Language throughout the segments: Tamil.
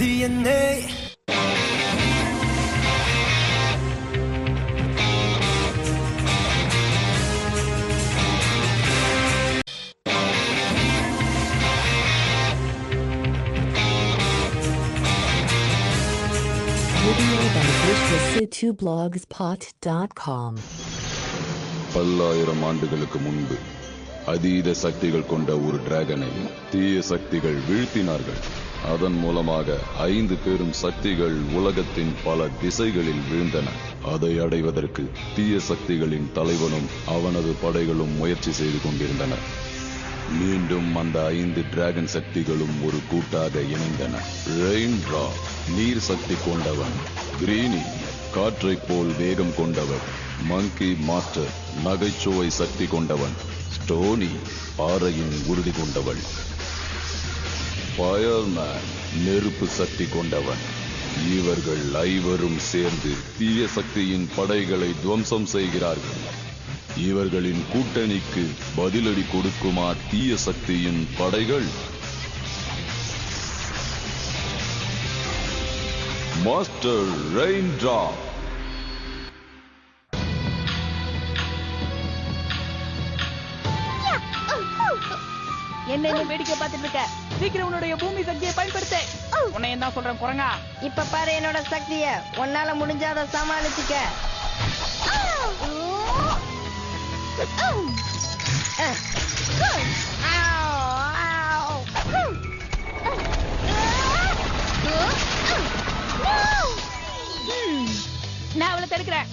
DNA. Video by Vishwasitu.blogspot.com. பல்லாயிரம் ஆண்டுகளுக்கு முன்பு அதீத சக்திகள் கொண்ட ஒரு டிராகனை தீய சக்திகள் வீழ்த்தினார்கள். அதன் மூலமாக 5 பெரும் சக்திகள் உலகத்தின் பல திசைகளில் வீழ்ந்தன. அதை அடைவதற்கு தீய சக்திகளின் தலைவனும் அவனது படைகளும் முயற்சி செய்து கொண்டிருந்தனர். மீண்டும் அந்த 5 டிராகன் சக்திகளும் ஒரு கூட்டாக இணைந்தன. ரெயின்ட்ரா நீர் சக்தி கொண்டவன், கிரீனி காற்றை போல் வேகம் கொண்டவர், மங்கி மாஸ்டர் நகைச்சுவை சக்தி கொண்டவன், ஸ்டோனி பாறையின் உறுதி கொண்டவள், ஃபயர்மேன் நெருப்பு சக்தி கொண்டவன். இவர்கள் 5 சேர்ந்து தீய சக்தியின் படைகளை துவம்சம் செய்கிறார்கள். இவர்களின் கூட்டணிக்கு பதிலடி கொடுக்குமா தீய சக்தியின் படைகள்? மாஸ்டர் ரெயின்ட்ரா. என்ன வேடிக்கை பார்த்துட்டு இருக்க? சீக்கிரம் உன்னுடைய பூமி சக்தியை பயன்படுத்த. உன்னை என்ன சொல்றேன் குரங்கா? இப்ப பாரு என்னோட சக்திய. உன்னால முடிஞ்சாத சமாளிச்சுக்க. நான் அவளை தடுக்கிறேன்.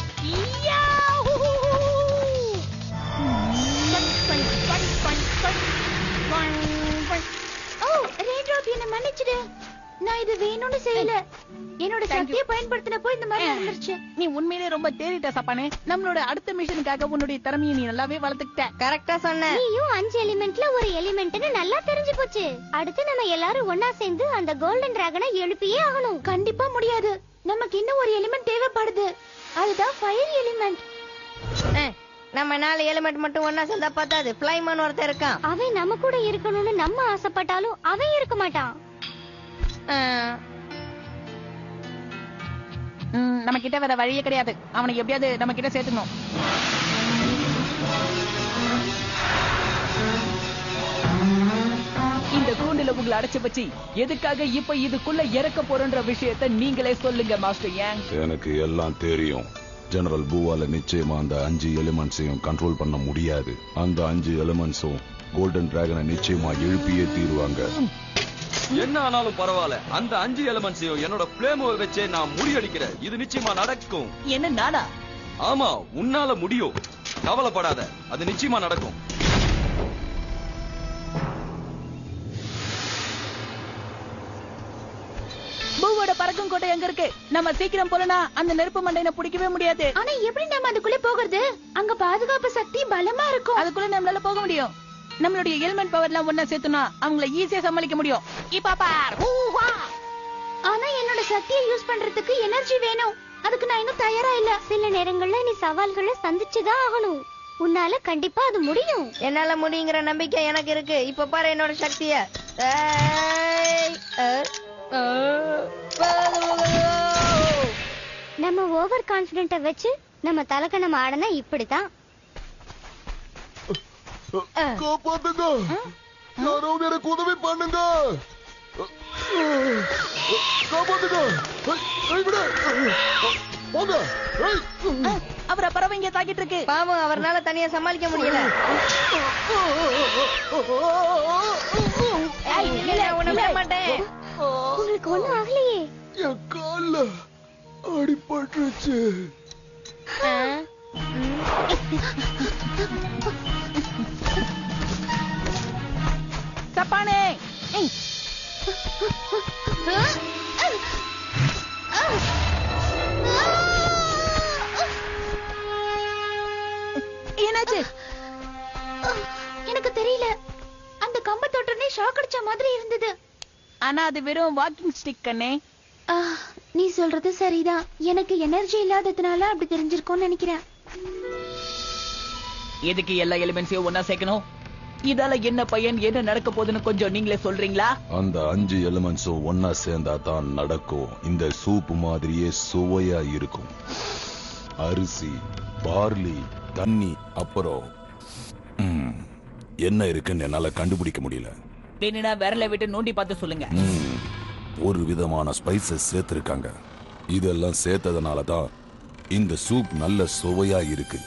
என்ன மன்னிச்சிடு. நான் இது வேணும்னு செய்யல. என்னோட சக்தியை பயன்படுத்தினப்போ இந்த மாதிரி நடந்துருச்சு. நீ உண்மையிலே ரொம்ப தேறிட்ட சப்பானே. நம்மளோட அடுத்த மிஷனுக்காக உன்னுடைய திறமையை நீ நல்லாவே வளர்த்துக்கிட்ட. கரெக்டா சொன்ன. நீயும் 5 எலிமெண்ட்ல ஒரு எலிமெண்ட்னு நல்லா தெரிஞ்சு போச்சு. அடுத்து நம்ம எல்லாரும் ஒன்னா சேர்ந்து அந்த கோல்டன் டிராகனை எழுப்பியே ஆகணும். கண்டிப்பா முடியாது. நமக்கு இன்னும் ஒரு எலிமெண்ட் தேவைப்படுது. அதுதான் ஃபயர் எலிமெண்ட். நம்ம 4 எலிமெண்ட் மட்டும் ஒன்னா சேர்ந்தா பத்தாது. ஃப்ளைமேன் ஒருத்தர் இருக்கான். அவன் நம்ம கூட இருக்கணும்னு நம்ம ஆசைப்பட்டாலும் அவன் இருக்க மாட்டான். நம்ம கிட்ட வேற வழியே கிடையாது. அவனை எப்படியாவது நம்ம கிட்ட சேர்த்துக்கணும். இந்த கூண்டுல உங்களை அடைச்சு வச்சு எதுக்காக இப்ப இதுக்குள்ள இறக்க போறன்ற விஷயத்தை நீங்களே சொல்லுங்க மாஸ்டர் யாங். எனக்கு எல்லாம் தெரியும். ஜெனரல் பூவால நிச்சயமா அந்த 5 எலிமெண்ட்ஸையும் கண்ட்ரோல் பண்ண முடியாது. அந்த 5 எலிமெண்ட்ஸும் கோல்டன் டிராகனை நிச்சயமா எழுப்பியே தீருவாங்க. என்ன ஆனாலும் பரவாயில்ல, அந்த 5 எலிமெண்ட்ஸையும் என்னோட ஃப்ளேமோவை வச்சே நான் முறியடிக்கிறேன். இது நிச்சயமா நடக்கும். என்ன நானா? ஆமா, உன்னால முடியும். கவலைப்படாத, அது நிச்சயமா நடக்கும். பூவோட பறக்கும் கோட்டை எங்க இருக்கு? நம்ம சீக்கிரம் போலனா அந்த நெருப்பு மண்டையை பிடிக்கவே முடியாது. ஆனா எப்படி நம்ம அதுக்குள்ள போகிறது? அங்க பாதுகாப்பு சக்தி பலமா இருக்கும். அதுக்குள்ள நம்மளால போக முடியும். நம்மளுடைய எலிமெண்ட் பவர்லாம் ஒண்ணா சேர்த்துனா அவங்கள ஈஸியா சமாளிக்க முடியும். இப்ப பார். ஆனா என்னோட சக்தியை யூஸ் பண்றதுக்கு எனர்ஜி வேணும். அதுக்கு நான் இன்னும் தயாரா இல்ல. சில நேரங்கள்ல நீ சவால்களை சந்திச்சுதான் ஆகணும். உன்னால கண்டிப்பா அது முடியும். என்னால முடியுங்கிற நம்பிக்கை எனக்கு இருக்கு. இப்ப பாரு என்னோட சக்திய. நம்ம ஓவர் கான்பிடென்ட்ட வச்சு நம்ம தலக்கணம் ஆடனா இப்படித்தான். காப்பாத்துங்க, யாராவது எனக்கு உதவி பண்ணுங்க. காப்பாத்துங்க. அவரை பறவைங்க தாக்கிட்டு இருக்கு. பாவம், அவர்னால தனியா சமாளிக்க முடியல. மாட்டேன். உங்களுக்கு ஒண்ணும் ஆகலையே? என் கால்ல அடிபட்டுருச்சு. சப்பானே, என்னாச்சு? எனக்கு தெரியல. அந்த கம்பத்தோட்டனே ஷாக் அடிச்ச மாதிரி இருந்தது. ஆனா அது வெறும் வாக்கிங் ஸ்டிக் கண்ணே. நீ சொல்றது சரிதான். எனக்கு எனர்ஜி இல்லாததுனால அப்படி தெரிஞ்சிருக்கும்னு நினைக்கிறேன். எதுக்கு எல்லா எலிமெண்ட்ஸையும் ஒன்னா சேர்க்கணும்? இதால என்ன பையன், என்ன நடக்க போகுதுன்னு கொஞ்சம் நீங்களே சொல்றீங்களா? அந்த 5 எலிமெண்ட்ஸும் ஒன்னா சேர்ந்தா தான் நடக்கும். இந்த சூப் மாதிரியே சுவையா இருக்கும். அரிசி, பார்லி, தண்ணி, அப்புறம் என்ன இருக்குன்னு என்னால கண்டுபிடிக்க முடியல. வேணும்னா விரலை விட்டு நோண்டி பார்த்து சொல்லுங்க. ஒரு விதமான ஸ்பைசஸ் சேர்த்திருக்காங்க. இதெல்லாம் சேர்த்ததுனால தான் இந்த சூப் நல்ல சுவையா இருக்கு.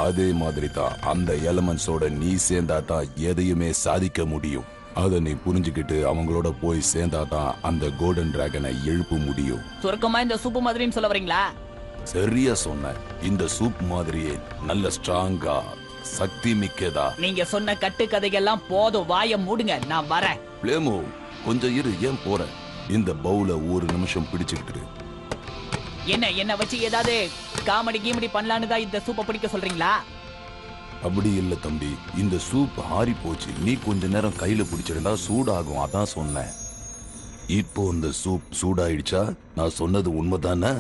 அதே மாதிரி தான் அந்த எலிமெண்ட்ஸோட நீ சேர்ந்தா தான் எதையுமே சாதிக்க முடியும். அதை நீ புரிஞ்சுக்கிட்டு அவங்களோட போய் சேர்ந்தா தான் அந்த கோல்டன் டிராகனை எழுப்ப முடியும். சுருக்கமா இந்த சூப்பு மாதிரின்னு சொல்ல வரீங்களா? சரியா சொன்ன. இந்த சூப் மாதிரியே நல்ல ஸ்ட்ராங்கா, சக்தி மிக்கதா. நீங்க சொன்ன கட்டுக்கதைகள்லாம் போதும், வாய மூடுங்க, நான் வரேன். பிளேமோ, கொஞ்சம் இரு, ஏன் போற? இந்த பவுல ஒரு நிமிஷம் பிடிச்சுக்கிட்டு. என்ன வச்சு ஏதாவது காமெடி கீமெடி பண்ணலான்னு தான் இந்த சூப்பை பிடிக்க சொல்றீங்களா? அப்படி இல்ல தம்பி, இந்த சூப் ஆறி போச்சு. நீ கொஞ்ச நேரம் கையில பிடிச்சிருந்தா சூடாகும், அதான் சொன்னேன். இப்போ இந்த சூப் சூடாயிடுச்சா? நான் சொன்னது உண்மைதானே?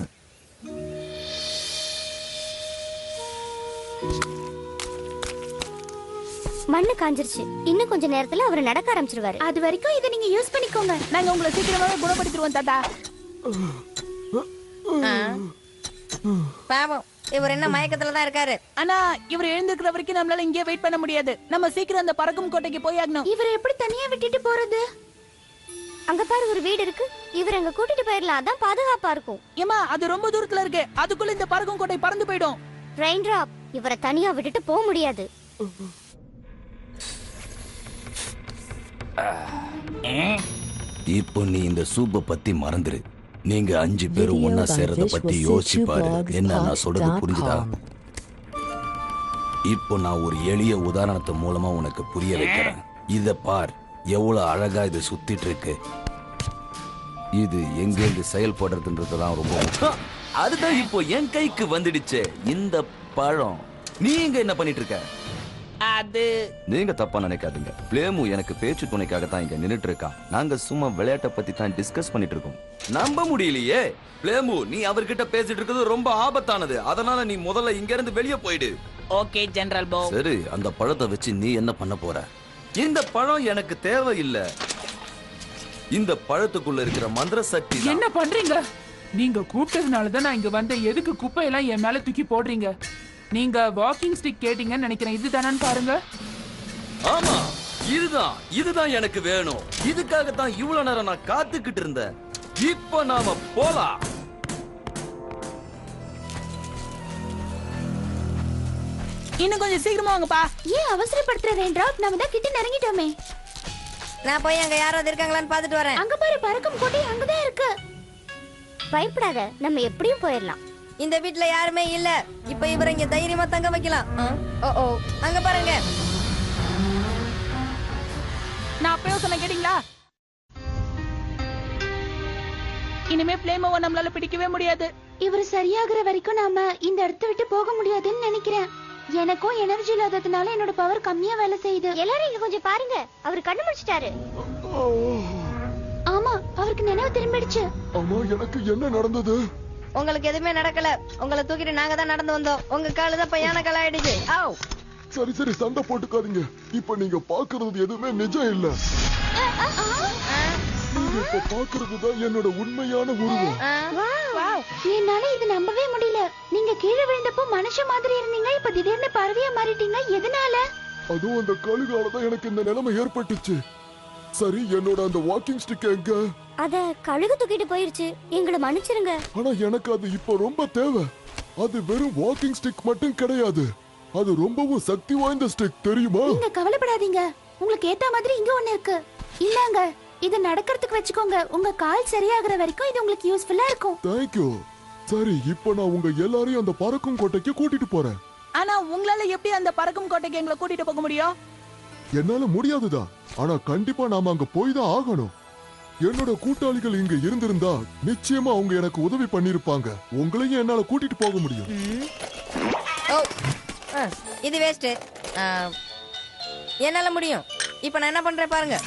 மண்ணு காஞ்சிருச்சு. இன்னும் கொஞ்ச நேரத்துல அவர் நடக்க ஆரம்பிச்சிருவாரு. அது வரைக்கும் இதை நீங்க யூஸ் பண்ணிக்கோங்க. நாங்க உங்களை சீக்கிரமாவே குணப்படுத்திடுவோம் தாத்தா. பாவம், இவர் என்ன மயக்கத்துல தான் இருக்காரு. ஆனா இவர் எழுந்திருக்கிற வரைக்கும் நம்மளால இங்கே வெயிட் பண்ண முடியாது. நம்ம சீக்கிரம் அந்த பறக்கும் கோட்டைக்கு போயாகணும். இவரை எப்படி தனியா விட்டுட்டு போறது? அங்க பாரு, ஒரு வீடு இருக்கு. இவர் அங்க கூட்டிட்டு போயிடலாம், அதான் பாதுகாப்பா இருக்கும். ஏமா, அது ரொம்ப தூரத்துல இருக்கு. அதுக்குள்ள இந்த பறக்கும் கோட்டை பறந்து போயிடும். ரெயின் டிராப், இவரை தனியா விட்டுட்டு போக முடியாது. இப்போ நீ இந்த சூப்பை பத்தி மறந்துரு. நீங்க 5 பேரும் ஒன்னா சேர்றத பத்தி யோசிச்சு பாரு. என்ன நான் சொல்றது புரிஞ்சுதா? இப்போ நான் ஒரு எளிய உதாரணத்து மூலமா உனக்கு புரிய வைக்கிறேன். இத பார், எவ்வளவு அழகா இது சுத்திட்டு இருக்கு. இது எங்க இருந்து செயல்படுறதுன்றதுதான் ரொம்ப முக்கியம். அதுதான் இப்போ என் கைக்கு வந்துடுச்சு இந்த பழம். நீங்க என்ன பண்ணிட்டு இருக்க? அது நீங்க தப்பா நினைக்காதீங்க. பிளேமு எனக்கு பேச்சு துணைக்காக தான் இங்க நின்னுட்டு இருக்கான். நாங்க சும்மா விளையாட்டை பத்தி தான் டிஸ்கஸ் பண்ணிட்டு இருக்கோம். நம்ப முடியலையே. பிளேமு, நீ அவர்கிட்ட பேசிட்டு இருக்கிறது ரொம்ப ஆபத்தானது. அதனால நீ முதல்ல இங்க இருந்து வெளியே போயிடு. ஓகே ஜெனரல் போ. சரி, அந்த பழத்தை வச்சு நீ என்ன பண்ண போற? இந்த பழம் எனக்கு தேவையில்லை. இந்த பழத்துக்குள்ள இருக்கிற மந்திர சக்தி தான். என்ன பண்றீங்க? நீங்க கூப்பிட்டதுனால தான் நான் இங்க வந்தேன். எதுக்கு குப்பையெல்லாம் என் மேல தூக்கி போடுறீங்க? நீங்க வாக்கிங் ஸ்டிக் கேட்டீங்கன்னு நினைக்கிறேன். இதுதானு பாருங்க. ஆமா, இதுதான் எனக்கு வேணும். இதுக்காக தான் இவ்வளவு நேரம் நான் காத்துக்கிட்டு இருந்தேன். இப்ப நாம போலாம். இன்னும் கொஞ்சம் சீக்கிரமா வாங்கப்பா. ஏன் அவசரப்படுத்துற ரெயின் டிராப்? நாம தான் கிட்ட நெருங்கிட்டோமே. நான் போய் அங்க யாராவது இருக்காங்களான்னு பாத்துட்டு வரேன். அங்க பாரு, பறக்கும் கோட்டை அங்கதான் இருக்கு. பயப்படாத, நம்ம எப்படியும் போயிடலாம். இந்த வீட்ல யாருமே இல்ல. இப்ப இவரை இங்க தைரியமா தங்க வைக்கலாம். ஓ அங்க பாருங்க. நான் அப்பவே சொன்ன கேட்டீங்களா? இனிமே பிளேமோவை நம்மளால பிடிக்கவே முடியாது. இவர் சரியாகிற வரைக்கும் நாம இந்த இடத்தை விட்டு போக முடியாதுன்னு நினைக்கிறேன். எனக்கும் எனர்ஜி இல்லாததுனால என்னோட பவர் கம்மியா வேலை செய்யுது. எல்லாரும் இங்க கொஞ்சம் பாருங்க, அவர் கண்ணு முடிச்சிட்டாரு. ஆமா, அவருக்கு நினைவு திரும்பிடுச்சு. ஆமா, எனக்கு என்ன நடந்தது? உங்களுக்கு எதுவுமே நடக்கல. உங்களை தூக்கிட்டு நாங்க தான் நடந்து வந்தோம். உங்க காலு தான் பையான கால ஆயிடுச்சு. சரி சரி, சண்டை போட்டுக்காதீங்க. இப்ப நீங்க பாக்குறது எதுவுமே நிஜம் இல்ல. நீங்க இப்ப பாக்குறதுதான் என்னோட உண்மையான உருவம். என்னால இது நம்பவே முடியல. நீங்க கீழே விழுந்தப்போ மனுஷ மாதிரி இருந்தீங்க, இப்ப திடீர்னு பறவையா மாறிட்டீங்க. எதனால? அதுவும் அந்த கழுகாலதான் எனக்கு இந்த நிலைமை ஏற்பட்டுச்சு. சரி, என்னோட அந்த வாக்கிங் ஸ்டிக் எங்க? அத கழுகு தூக்கிட்டு போயிருச்சு. எங்களை மன்னிச்சிருங்க. ஆனா எனக்கு அது இப்ப ரொம்ப தேவை. அது வெறும் வாக்கிங் ஸ்டிக் மட்டும் கிடையாது, அது ரொம்பவும் சக்தி வாய்ந்த ஸ்டிக், தெரியுமா? நீங்க கவலைப்படாதீங்க, உங்களுக்கு ஏத்த மாதிரி இங்க ஒண்ணு இருக்கு. இல்லங்க, இது நடக்கிறதுக்கு வச்சுக்கோங்க. உங்க கால் சரியாகிற வரைக்கும் இது உங்களுக்கு யூஸ்ஃபுல்லா இருக்கும். தேங்க்யூ. சரி, இப்ப நான் உங்க எல்லாரையும் அந்த பறக்கும் கோட்டைக்கு கூட்டிட்டு போறேன். ஆனா உங்களால எப்படி அந்த பறக்கும் கோட்டைக்கு எங்களை கூட்டிட்டு போக முடியும்? என்னால முடியாதுதான், ஆனா கண்டிப்பா நாம அங்க போய் தான் ஆகணும். என்னோட கூட்டாளிகள் இங்க இருந்திருந்தா நிச்சயமா அவங்க எனக்கு உதவி பண்ணிருப்பாங்க. உங்களையும் என்னால கூட்டிட்டு போக முடியும். இது வேஸ்ட். என்னால முடியும். இப்ப நான் என்ன பண்றேன் பாருங்க.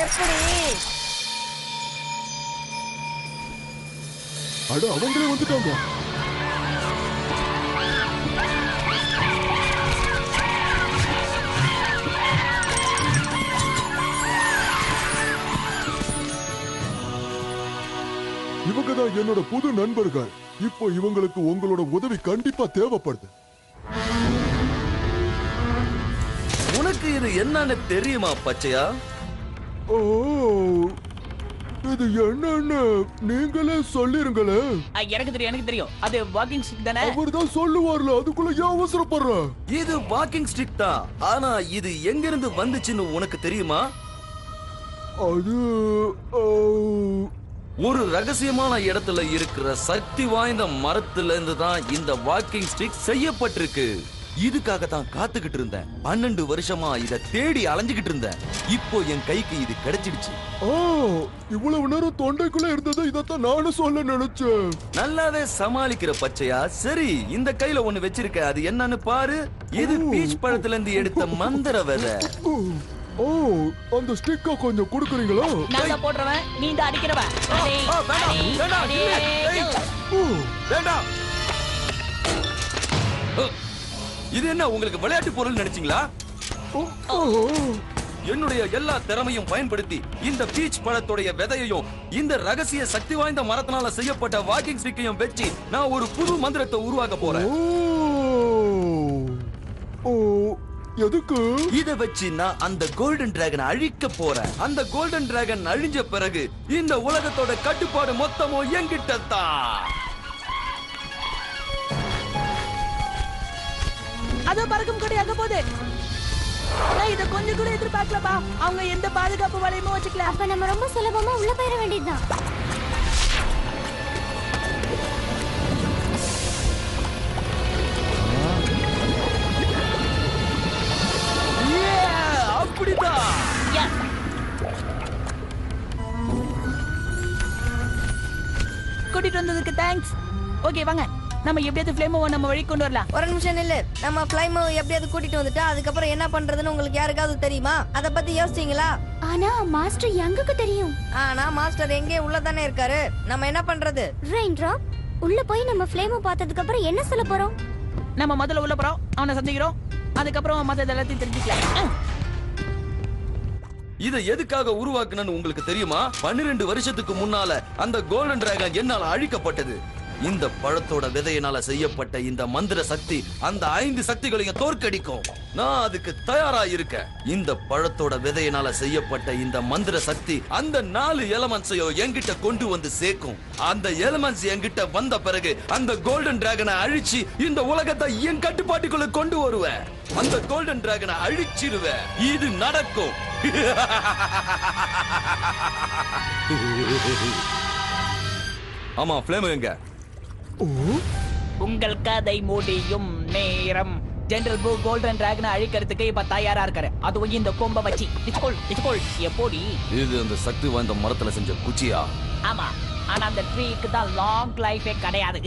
எப்படி? அட, அவங்களே வந்துட்டாங்க. இவங்க தான் என்னோட புது நண்பர்கள். இப்போ இவங்களுக்கு உங்களோட உதவி கண்டிப்பா தேவைப்படுது. உனக்கு இது என்னன்னு தெரியுமா பச்சையா? ஓ, இது என்னன்னு நீங்களே சொல்லிருங்களே. எனக்கு தெரியும் அது வாக்கிங் ஸ்டிக் தானே? அவர்தான் சொல்லுவார்ல, அதுக்குள்ள ஏன் அவசரப்படுற? இது வாக்கிங் ஸ்டிக் தான். ஆனா இது எங்க இருந்து வந்துச்சுன்னு உனக்கு தெரியுமா? அது ஒரு ரகசியமான இடத்துல இருக்கிற சக்தி வாய்ந்த மரத்துல இருந்து தான் இந்த வாக்கிங் ஸ்டிக் செய்யப்பட்டிருக்கு. இதுக்காக தான் காத்துக்கிட்டு இருந்தேன். 12 வருஷமா இத தேடி அலைஞ்சுகிட்டு இருந்தேன். இப்போ என் கைக்கு இது கிடைச்சிடுச்சு. இவ்வளவு நேரம் தொண்டைக்குள்ள இருந்தது, இதத்தான் நானும் சொல்ல நினைச்சேன். நல்லாவே சமாளிக்கிற பச்சையா. சரி, இந்த கையில ஒண்ணு வச்சிருக்க, அது என்னன்னு பாரு. இது பீச் பழத்துல இருந்து எடுத்த மந்திர விதை. ஓ, அந்த ஸ்டிக்க கொஞ்சம் குடுக்குறீங்களா? நான் போடுறவன், நீ இந்த அடிக்கிறவன். வேண்டாம். இது என்ன உங்களுக்கு விளையாட்டு பொருள் நினைச்சீங்களா? என்னுடைய எல்லா திறமையும் பயன்படுத்தி இந்த பீச் பழத்துடைய விதையையும் இந்த ரகசிய சக்தி வாய்ந்த மரத்தினால செய்யப்பட்ட வாக்கிங் ஸ்டிக்கையும் வச்சு நான் ஒரு புது மந்திரத்தை உருவாக்க போறேன். எதுக்கு? இத வச்சு நான் அந்த கோல்டன் டிராகன் அழிக்க போறேன். அந்த கோல்டன் டிராகன் அழிஞ்ச பிறகு இந்த உலகத்தோட கட்டுப்பாடு மொத்தமும் என்கிட்ட தான். அது பறக்கும் கிடையாது போது. நான் இத கொஞ்சம் கூட எதிர்பார்க்கலப்பா. அவங்க எந்த பாதுகாப்பு வலையமும் வச்சுக்கல. அப்ப நம்ம ரொம்ப சுலபமா உள்ள போயிட வேண்டியதுதான். அப்படிதான். கூட்டிட்டு வந்ததுக்கு தேங்க்ஸ். ஓகே வாங்க, நம்ம எப்படியாவது ஃப்ளேமோவை நம்ம வழி கொண்டு வரலாம். ஒரு நிமிஷம் இல்ல, நம்ம ஃப்ளைமோ எப்படியாவது கூட்டிட்டு வந்துட்டா அதுக்கப்புறம் என்ன பண்றதுன்னு உங்களுக்கு யாருக்காவது தெரியுமா? அத பத்தி யோசிச்சீங்களா? ஆனா மாஸ்டர் யங்குக்கு தெரியும். ஆனா மாஸ்டர் எங்கே உள்ளதானே இருக்காரு. நம்ம என்ன பண்றது? ரெயின் டிராப் உள்ள போய் நம்ம ஃப்ளேமோ பார்த்ததுக்கு அப்புறம் என்ன சொல்ல போறோம்? நம்ம முதல்ல உள்ள போறோம், அவனை சந்திக்கிறோம், அதுக்கப்புறம் மத்த எல்லாத்தையும் தெரிஞ்சுக்கலாம். இதை எதுக்காக உருவாக்குனன்னு உங்களுக்கு தெரியுமா? 12 வருஷத்துக்கு முன்னால அந்த கோல்டன் டிராகன் என்னால அழிக்கப்பட்டது. இந்த பழத்தோட விதையினால செய்யப்பட்ட இந்த மந்திர சக்தி அந்த 5 சக்திகளையும் தோற்கடிக்கும். நான் அதுக்கு தயாரா இருக்கேன். இந்த பழத்தோட விதையினால செய்யப்பட்ட இந்த மந்திர சக்தி அந்த 4 எலமெண்ட்ஸையும் என்கிட்ட கொண்டு வந்து சேர்க்கும். அந்த எலமெண்ட்ஸ் என்கிட்ட வந்த பிறகு அந்த கோல்டன் டிராகனை அழிச்சு இந்த உலகத்தை என் கட்டுப்பாட்டுக்குள்ள கொண்டு வருவேன். அந்த கோல்டன் டிராகனை அழிச்சிருவேன். இது நடக்கும். ஆமா, ஃப்ளேம் எங்க? உங்கள் கதை முடியும் நேரம். ஜெனரல் ப்ளூ கோல்டன் டிராகனை அழிக்கிறதுக்கு இப்ப தயாரா இருக்காரு. அதுவும் இந்த கொம்ப வச்சு. எப்படி? இது அந்த சக்தி வாய்ந்த மரத்துல செஞ்ச குச்சியா? ஆமா, ஆனா அந்த ட்ரீக்கு தான் லாங் லைஃபே கிடையாது.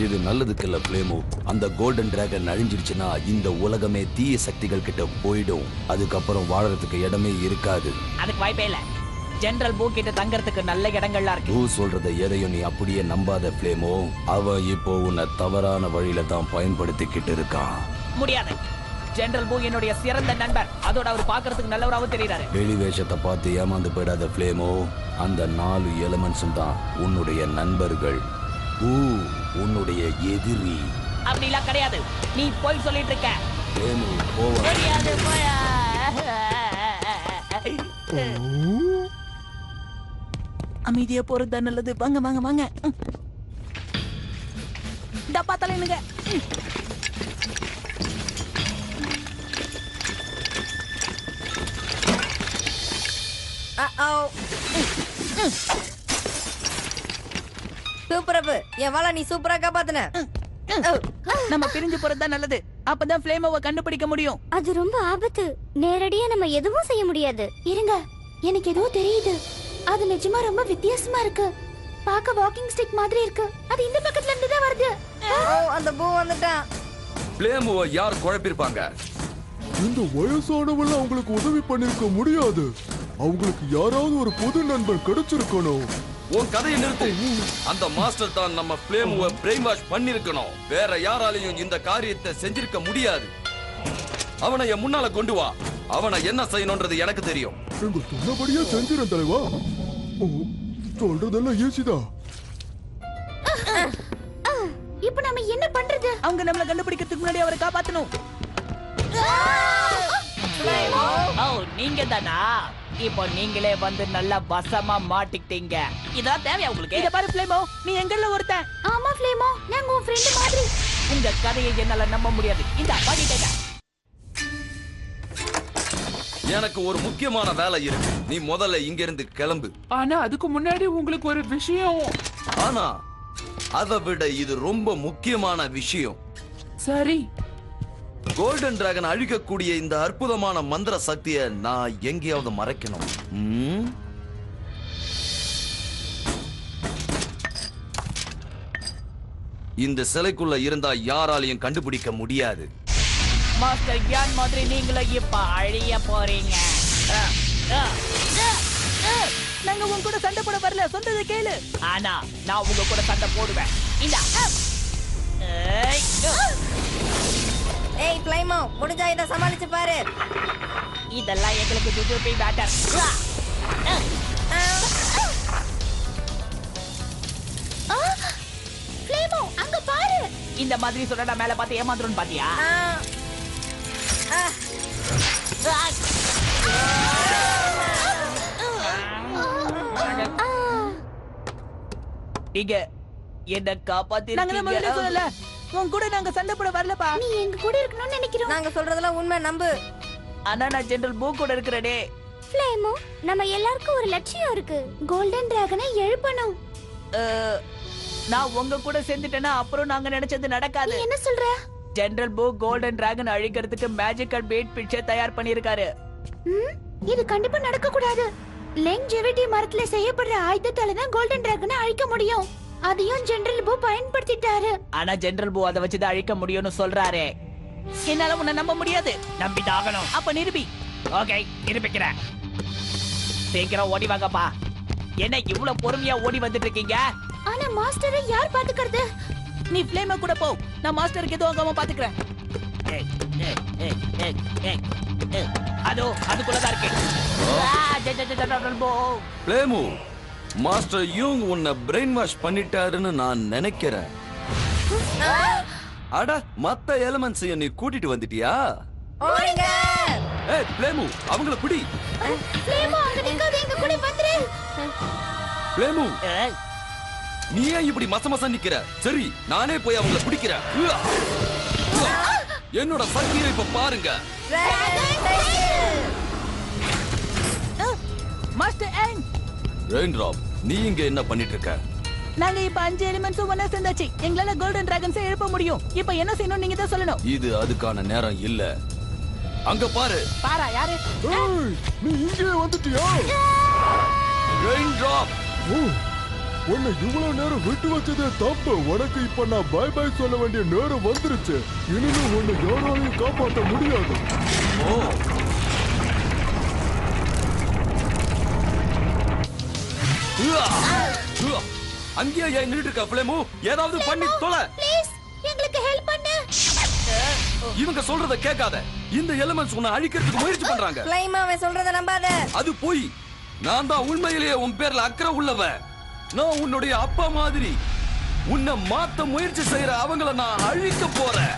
இது நல்லதுக்கு இல்ல ஃப்ளேமோ. அந்த கோல்டன் டிராகன் அழிஞ்சிடுச்சுன்னா இந்த உலகமே தீய சக்திகள் கிட்ட போயிடும். அதுக்கப்புறம் வாழறதுக்கு இடமே இருக்காது. அதுக்கு வாய்ப்பே இல்ல. ஜெனரல் பூ கிட்ட தங்கறதுக்கு நல்ல இடங்கள்லாம் இருக்கு. பூ சொல்றத எதையும் நீ அப்படியே நம்பாத ஃப்ளேமோ. அவ இப்போ உன்னை தவறான வழியில தான் பயன்படுத்திக்கிட்டு இருக்கான். முடியாது. ஜெனரல் பூ என்னுடைய சிறந்த நண்பர். அதோட அவர் பாக்குறதுக்கு நல்லவராகவும் தெரியுறாரு. வெளி வேஷத்தை பார்த்து ஏமாந்து போயிடாத ஃப்ளேமோ. அந்த 4 எலிமெண்ட்ஸும் தான் உன்னுடைய நண்பர்கள். பூ உன்னுடைய எதிரி. அப்படிலாம் கிடையாது. நீ போய் சொல்லிட்டு இருக்க. ஃப்ளேமோ போவா. தெரியாது போயா. அமைதியா போறது தான் நல்லது. வாங்க வாங்க வாங்க. டப்பா தலைனுங்க. சூப்பரப்பு, என் வாழ நீ சூப்பரா காப்பாத்துன. நம்ம பிரிஞ்சு போறது தான் நல்லது. அப்பதான் ஃப்ளேமோவை கண்டுபிடிக்க முடியும். அது ரொம்ப ஆபத்து. நேரடியா நம்ம எதுவும் செய்ய முடியாது. இருங்க, எனக்கு ஏதோ தெரியுது. அது நிஜமா ரொம்ப வித்தியாசமா இருக்கு. பாக்க வாக்கிங் ஸ்டிக் மாதிரி இருக்கு. அது இந்த பக்கத்துல இருந்து தான் வருது. ஓ, அந்த பூ வந்துட்டான். ஃப்ளேமோவை யார் குழப்பிருப்பாங்க? இந்த வயசானவங்க அவங்களுக்கு உதவி பண்ணிருக்க முடியாது. அவங்களுக்கு யாராவது ஒரு புது நண்பர் கிடைச்சிருக்கணும். உன் கதையை நிறுத்து. அந்த மாஸ்டர் தான் நம்ம ஃப்ளேமோவை பிரெயின் வாஷ் பண்ணிருக்கணும். வேற யாராலையும் இந்த காரியத்தை செஞ்சிருக்க முடியாது. அவனை என் முன்னால கொண்டு வா. அவனை என்ன செய்யணும்ன்றது எனக்கு தெரியும். நீங்க சொன்னபடியே செஞ்சிரேன் தலைவா. சொல்றதெல்லாம் ஈஸிதான். இப்போ நாம என்ன பண்றது? அவங்க நம்மள கண்டுபிடிக்கிறதுக்கு முன்னாடி அவரை காப்பாத்தணும். ஓ நீங்க தானா? இப்போ நீங்களே வந்து நல்லா வசமா மாட்டிக்கிட்டீங்க. இதான் தேவையா உங்களுக்கு? இத பாரு ஃப்ளேமோ, நீ எங்கல்ல ஒருத்தன். ஆமா ஃப்ளேமோ, நாங்க உன் ஃப்ரெண்ட் மாதிரி. உங்க கதையை என்னால நம்ப முடியாது. இந்த பாடிட்டேங்க. எனக்கு ஒரு முக்கியமான வேலை இருக்கு. நீ முதல்ல இங்க இருந்து கிளம்பு. ஆனா அதுக்கு முன்னாடி உங்களுக்கு ஒரு விஷயம். ஆனா அதை விட இது ரொம்ப முக்கியமான விஷயம். சரி, கோல்டன் டிராகன் அழிக்கக்கூடிய இந்த அற்புதமான மந்திர சக்தியை நான் எங்கேயாவது மறைக்கணும். இந்த சிலைக்குள்ள இருந்தா யாராலையும் கண்டுபிடிக்க முடியாது. மாஸ்டர் கியான் மாதிரி நீங்களும் இப்ப அழிய போறீங்க. நாங்க உங்க கூட சண்டை போட வரல, சொன்னதை கேளு. ஆனா நான் உங்க கூட சண்டை போடுவேன். இந்த ஏய் பிளைமோ, முடிஞ்சா இத சமாளிச்சு பாரு. இதெல்லாம் எங்களுக்கு ஜுஜுபி பேட்டர். ஃப்ளேமோ, அங்க பாரு. இந்த மாதிரி சொன்னா மேல பார்த்து ஏமாந்துரும் பாத்தியா? நீங்க என்ன காப்பாத்தி சொல்லல. உன் கூட நாங்க சண்டை போட வரலப்பா. நீ எங்க கூட இருக்கணும்னு நினைக்கிறோம். நாங்க சொல்றதெல்லாம் உண்மை, நம்பு. ஆனா நான் ஜெனரல் பூ கூட இருக்கிறேனே. ஃப்ளேமோ, நம்ம எல்லாருக்கும் ஒரு லட்சியம் இருக்கு. கோல்டன் டிராகனை எழுப்பணும். நான் உங்க கூட சேர்ந்துட்டேன்னா அப்புறம் நாங்க நினைச்சது நடக்காது. நீ என்ன சொல்ற? ஜெனரல் பூ கோல்டன் டிராகன் அழிக்கிறதுக்கு மேஜிக்கல் பேட் பிக்சர் தயார் பண்ணிருக்காரு. இது கண்டிப்பா நடக்க கூடாது. லெங்ஜெவிட்டி மரத்துல செய்யப்படுற ஆயுதத்தால தான் கோல்டன் டிராகனை அழிக்க முடியும். அதையும் ஜெனரல் பூ பயன்படுத்திட்டாரு. ஆனா ஜெனரல் பூ அதை வச்சுதான் அழிக்க முடியும்னு சொல்றாரு. என்னால உன்னை நம்ப முடியாது. நம்பிட்டாகணும். அப்ப நிரூபி. ஓகே, நிரூபிக்கிறேன். சீக்கிரம் ஓடி வாங்கப்பா. என்ன இவ்வளவு பொறுமையா ஓடி வந்துட்டு இருக்கீங்க? ஆனா மாஸ்டரை யார் பாத்துக்கிறது? நீ ஃப்ளேம கூட போ. நான் மாஸ்டருக்கு எதுவும் ஆகாம பாத்துக்கிறேன். அதோ அதுக்குள்ளதான் இருக்கு. பிளேமு, மாஸ்டர் யூங் உன்னை பிரெயின் வாஷ் பண்ணிட்டாருன்னு நான் நினைக்கிறேன். அட, மத்த எலிமெண்ட்ஸையும் நீ கூட்டிட்டு வந்துட்டியா? ஓடுங்க. ஏய் பிளேமு, அவங்கள பிடி. ஃப்ளேமோ, அங்க நிக்காத, எங்க கூட வந்துரு. பிளேமு, நீ ஏன் இப்படி மசமச நிக்கிற? சரி, நானே போய் அவங்கள பிடிக்கிறேன். என்னோட சக்தியை இப்ப பாருங்க. மாஸ்டர் என் ரெயின் டிராப், நீ இங்க என்ன பண்ணிட்டு இருக்க? நாங்க இப்ப 5 எலிமெண்ட்ஸும் ஒண்ணா சேர்ந்தாச்சு. எங்களால கோல்டன் டிராகன்ஸை எழுப்ப முடியும். இப்ப என்ன செய்யணும் நீங்க தான் சொல்லணும். இது அதுக்கான நேரம் இல்ல. அங்க பாரு. பாரா யாரு? ஏய், நீ இங்கே வந்துட்டியா? ரெயின் டிராப், உன்னை இவ்வளவு நேரம் விட்டு வச்சதே தப்பு. உனக்கு இப்ப நான் பை பை சொல்ல வேண்டிய நேரம் வந்துருச்சு. இனிமே உன்னை யாராலையும் காப்பாற்ற முடியாது. அங்கேயே ஏன் நின்னுட்டு இருக்க பிளேமு? ஏதாவது பண்ணி தொலை. ப்ளீஸ், எங்களுக்கு ஹெல்ப் பண்ணு. இவங்க சொல்றத கேட்காத. இந்த எலிமெண்ட்ஸ் உன்னை அழிக்கிறதுக்கு முயற்சி பண்றாங்க. பிளைமோ, அவன் சொல்றத நம்பாத. அது போய். நான் தான் உண்மையிலேயே உன் பேர்ல அக்கறை உள்ளவன். நான் உன்னுடைய அப்பா மாதிரி. உன்னை மாத்த முயற்சி செய்யற அவங்கள நான் அழிக்க போறேன்.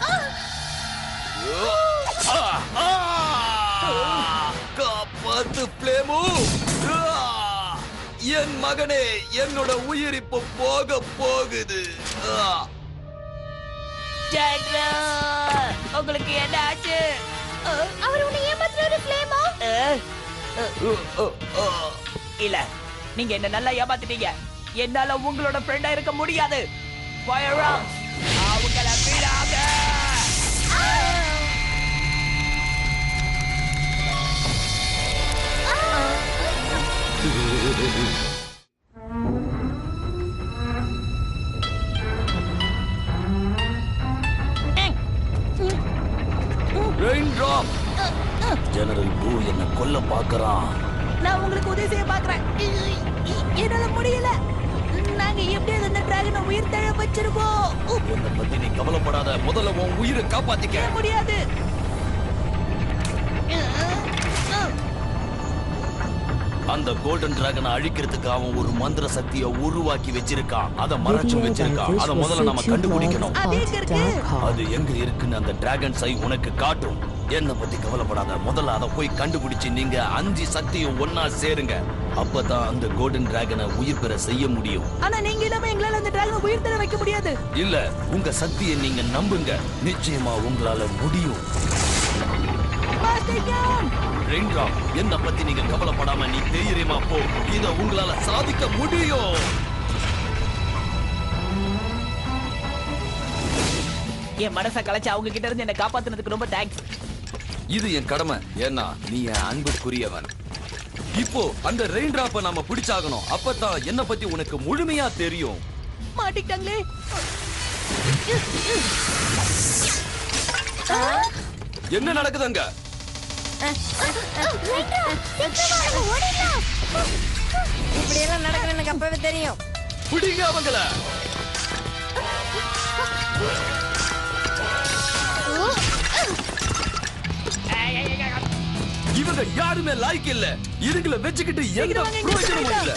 காப்பாத்து பிளேமு. என் மகனே, என்னோட உயிர் இப்ப போக போகுது. உங்களுக்கு என்ன ஆச்சு? அவர் உன்னை ஏமாத்துறாரு ஃப்ளேமோ. இல்ல, நீங்க என்ன நல்லா ஏமாத்திட்டீங்க. என்னால உங்களோட ஃப்ரெண்டா இருக்க முடியாது. Fire out. அவங்கள விடாத. ரெயின் டிராப், ஜெனரல் பூ என்ன கொல்ல பார்க்கறான். நான் உங்களுக்கு உதவி செய்ய பாக்குறேன். என்னால முடியல. நாங்க எப்படி அந்த டிராகனை உயிர் தழ வச்சிருக்கோம். என்ன பத்தி நீ கவலைப்படாத. முதல்ல உன் உயிரை காப்பாத்திக்க. முடியாது. அந்த கோல்டன் டிராகனை அழிக்கிறதுக்கு அவன் ஒரு மந்திர சக்தியை உருவாக்கி வச்சிருக்கான். அதை மறைச்சும் வச்சிருக்கான். அதை முதல்ல நம்ம கண்டுபிடிக்கணும். அது எங்க இருக்குன்னு அந்த டிராகன் சை உனக்கு காட்டும். என்ன பத்தி கவலைப்படாத. முதல்ல அதை போய் கண்டுபிடிச்சு நீங்க 5 சக்தியும் ஒன்னா சேருங்க. அப்பதான் அந்த கோல்டன் டிராகனை உயிர் பெற செய்ய முடியும். ஆனா நீங்க இல்லாம எங்களால அந்த டிராகனை உயிர் தர வைக்க முடியாது. இல்ல, உங்க சக்தியை நீங்க நம்புங்க. நிச்சயமா உங்களால முடியும். ரெயின்ட்ராப், என்ன பத்தி நீங்க கவலைப்படாம நீ தைரியமா போ. இத உங்களால சாதிக்க முடியும். என் மனசை கலைச்சு அவங்க கிட்ட இருந்து என்ன காப்பாத்துனதுக்கு ரொம்ப தேங்க்ஸ். இது என் கடமை. ஏன்னா நீ என் அன்புக்குரியவன். இப்போ அந்த ரெயின்ட்ராப்பை நாம பிடிச்சாகணும். அப்பதான் என்ன பத்தி உனக்கு முழுமையா தெரியும். மாட்டிக்கிட்டாங்களே. என்ன நடக்குதுங்க? இப்படி எல்லாம் நடக்குன்னு எனக்கு அப்பவே தெரியும். பிடிங்க அவங்கள. இவங்க யாருமே லாய்க்கு இல்ல. இதுங்களை வச்சுக்கிட்டு எந்த பிரயோஜனமும் இல்ல.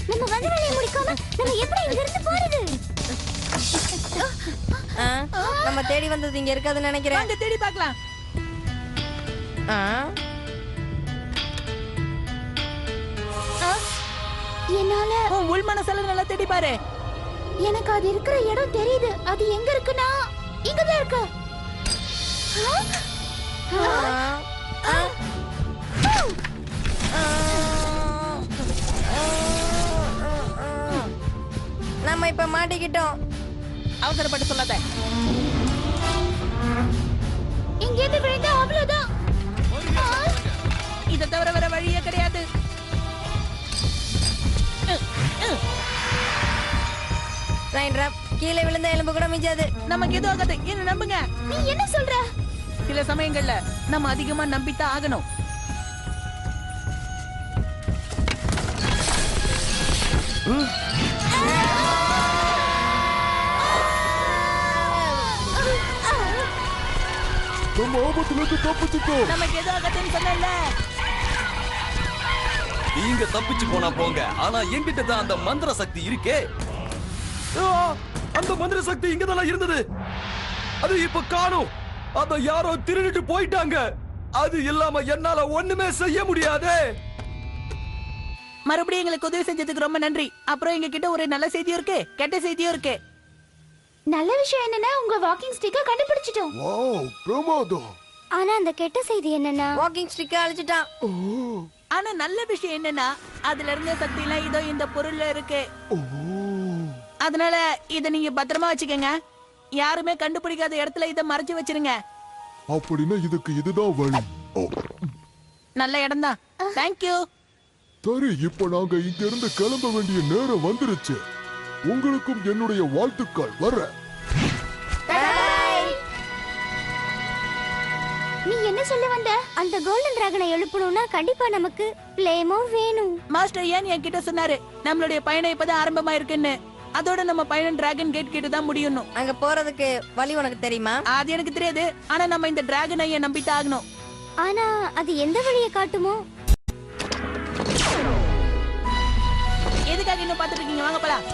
நம்ம வந்த வேலையை முடிக்காம நம்ம எப்படி இங்க இருந்து போறது? நம்ம தேடி வந்தது இங்க இருக்காதுன்னு நினைக்கிறேன். அங்க தேடி பார்க்கலாம். என்னால உள் மனசுல நல்லா தேடி பாரு. எனக்கு அது இருக்கிற இடம் தெரியுது. அது எங்க இருக்குன்னா இங்கதான் இருக்கு. நம்ம இப்ப மாட்டிக்கிட்டோம். அவசரப்பட்டு சொல்லாத. இங்க இருந்து விழுந்தா அவ்வளவுதான். இதை தவிர வேற வழியே கிடையாது. ரெயின்ட்ராப், கீழே விழுந்த எலும்பு கூட மிஞ்சாது. நமக்கு எதுவும் ஆகாது. என்ன நம்புங்க. நீ என்ன சொல்ற? சில சமயங்கள்ல நம்ம அதிகமா நம்பித்தான் ஆகணும். நம்ம ஆபத்துல இருந்து தப்பிச்சுட்டோம். நமக்கு எதுவும் ஆகாதுன்னு சொன்னேன்ல. நீங்க தப்பிச்சு போனா போங்க. ஆனா என்கிட்ட தான் அந்த மந்திர சக்தி இருக்கே. அந்த மந்திர சக்தி இங்கதான் இருந்தது. அது இப்ப காணோம். அத யாரோ திருடிட்டு போயிட்டாங்க. அது இல்லாம என்னால ஒண்ணுமே செய்ய முடியாதே. மறுபடியும் எங்களுக்கு உதவி செஞ்சதுக்கு ரொம்ப நன்றி. அப்புறம் எங்க கிட்ட ஒரு நல்ல செய்தியும் இருக்கு, கெட்ட செய்தியும் இருக்கு. நல்ல விஷயம் என்னன்னா உங்க வாக்கிங் ஸ்டிக்க கண்டுபிடிச்சிட்டோம். வாவ், பிரமாதம். ஆனா அந்த கெட்ட செய்தி என்னன்னா வாக்கிங் ஸ்டிக்க அழிச்சிட்டான். ஆனா நல்ல விஷயம் என்னன்னா அதுல இருந்த சக்தி எல்லாம் இதோ இந்த பொருள்ல இருக்கு. அதனால இத நீங்க பத்திரமா வச்சுக்கங்க. யாருமே கண்டுபிடிக்காத இடத்துல இத மறைச்சு வச்சிருங்க. அப்படின்னா இதுக்கு இதுதான் வழி. நல்ல இடம் தான். தேங்க்யூ. சரி, இப்ப நாங்க இங்க இருந்து கிளம்ப வேண்டிய நேரம் வந்துருச்சு. உங்களுக்கும் என்னுடைய வாழ்த்துக்கள். வர நீ என்ன சொல்ல வந்த? அந்த கோல்டன் டிராகனை எழுப்பணும்னா கண்டிப்பா நமக்கு பிளேமோ வேணும். மாஸ்டர் ஏன் என்கிட்ட சொன்னாரு நம்மளுடைய பயணம் இப்பதான் ஆரம்பமா இருக்குன்னு. அதோட நம்ம பயணம் டிராகன் கேட் கிட்ட தான் முடியும். அங்க போறதுக்கு வழி உனக்கு தெரியுமா? அது எனக்கு தெரியாது. ஆனா நம்ம இந்த டிராகன் ஐய நம்பித்தான் ஆகணும். ஆனா அது எந்த வழியை காட்டுமோ? எதுக்காக இன்னும் பாத்துட்டு இருக்கீங்க? வாங்க போலாம்.